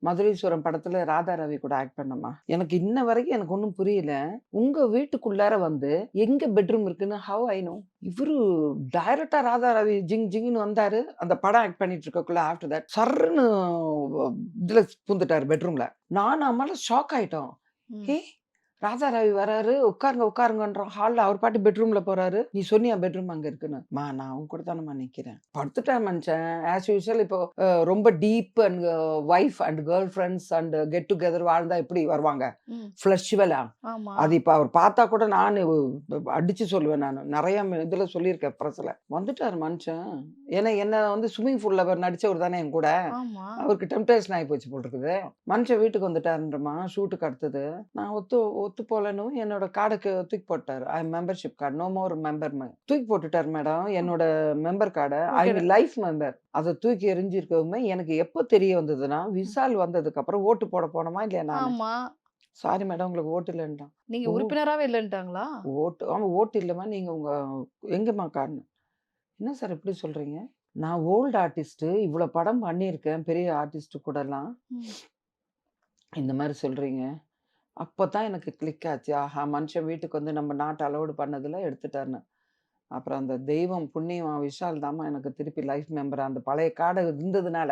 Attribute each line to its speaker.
Speaker 1: மதுரீஸ்வரன் படத்துல ராதா ரவி கூட ஆக்ட் பண்ணேம்மா. எனக்கு இன்ன வரைக்கும் எனக்கு ஒண்ணும் புரியல. உங்க வீட்டுக்குள்ளார வந்து எங்க பெட்ரூம் இருக்குன்னு ஹவ் ஐ நோ? இவரு டைரக்ட்டா ராதா ரவி ஜிங் ஜிங்ன்னு வந்தாரு. அந்த படம் ஆக்ட் பண்ணிட்டு இருக்கக்குள்ள ஆஃப்டர் தட் சர்ருன்னு இதுல பூந்துட்டாரு பெட்ரூம்ல. நானும் அம்மாலாம் ஷாக் ஆயிட்டோம்.
Speaker 2: ம்.
Speaker 1: ஏ! ராதா ரவி வராரு. உட்காருங்க, உட்காருங்கன்றோம். ஹால்ல அவர் பாட்டு பெட்ரூம்ல போறாரு. நீ சொன்னியா பெட்ரூம் அங்க இருக்குன்னு? அம்மா நான் உன் கூட தானம்மா நிக்கிறேன். படுத்துட்டான் மனுஷன். ஆஸ் யூசுவல் இப்போ ரொம்ப deep and wife and girl friends and get together வாழ்ந்தா எப்படி வருவாங்க?
Speaker 2: ம்.
Speaker 1: ஃப்ளஷுவலா?
Speaker 2: ஆமா.
Speaker 1: அது இப்ப அவர் பார்த்தா கூட நானு அடிச்சு சொல்லுவேன் நானு. நெறைய இதுல சொல்லியிருக்கேன் பிரஸ்ல. வந்துட்டாரு மனுஷன். ஏன்னா என்ன வந்து ஸ்விம்மிங் பூல்ல அவர் நடிச்சவர் தானே என் கூட.
Speaker 2: ஆமா.
Speaker 1: அவருக்கு டெம்ப்டேஷன் ஆயி போச்சு போல இருக்குது. மனுஷன் வீட்டுக்கு வந்துட்டாருன்றமா, ஷூட்டுக்கு அடுத்தது. நான் ஒத்து போலன்னு என்னோட கார்டுக்கு தூக்கி போட்டாரு. Membership card. No more member தூக்கி போட்டுட்டாரு மேடம். என்னோட மெம்பர் கார்ட. I
Speaker 2: okay.
Speaker 1: Mean life member. அத தூக்கி எறிஞ்சிருக்கவுமே எனக்கு எப்ப தெரிய வந்ததுன்னா, விசால் வந்ததுக்கு அப்புறம் ஓட்டு போட போனோமா இல்லையா நானு.
Speaker 2: ஆமா.
Speaker 1: சாரி மேடம் உங்களுக்கு ஓட்டு இல்லன்ட்டான்.
Speaker 2: நீங்க
Speaker 1: ஓ!
Speaker 2: உறுப்பினராவே இல்லன்ட்டாங்களா?
Speaker 1: ஆமா ஓட்டு இல்லம்மா. நீங்க உங்க எங்கம்மா கார்டுன்னு. என்ன சார் இப்படி சொல்றீங்க? நான் ஓல்ட் ஆர்டிஸ்ட்டு. இவ்வளோ படம் பண்ணியிருக்கேன். பெரிய ஆர்டிஸ்ட் கூடலாம்.
Speaker 2: ம்.
Speaker 1: இந்த மாரி சொல்றீங்க. அப்பதான் எனக்கு கிளிக் ஆச்சு. ஆஹா! மனுஷன் வீட்டுக்கு வந்து நம்ம நாட் அலோவ்டு பண்ணதுல எடுத்துட்டாருன்னு. அப்புறம் அந்த தெய்வம் புண்ணியம் விஷால் தாம்மா எனக்கு திருப்பி லைஃப் மெம்பரா அந்த பழைய கார்டு இருந்ததுனால.